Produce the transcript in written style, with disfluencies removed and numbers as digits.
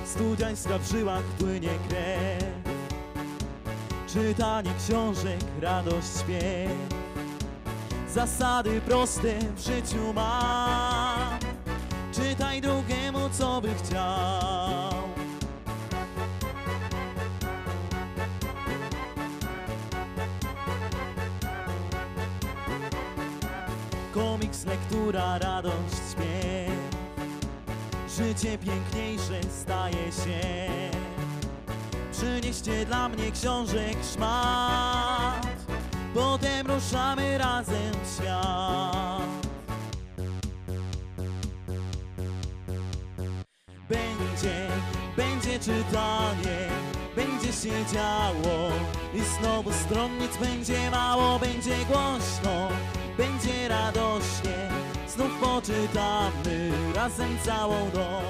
studiańska w żyłach płynie krew. Czytanie książek, radość, śpiew. Zasady proste w życiu mam. Czytaj drugiemu, co by chciał. Komiks, lektura, radość, śmiech. Życie piękniejsze staje się. Przynieście dla mnie książek szmat. Potem ruszamy razem w świat. Będzie czytanie, będzie się działo. I znowu stronnic będzie mało, będzie głośno, będzie radośnie. Znów poczytamy razem całą noc.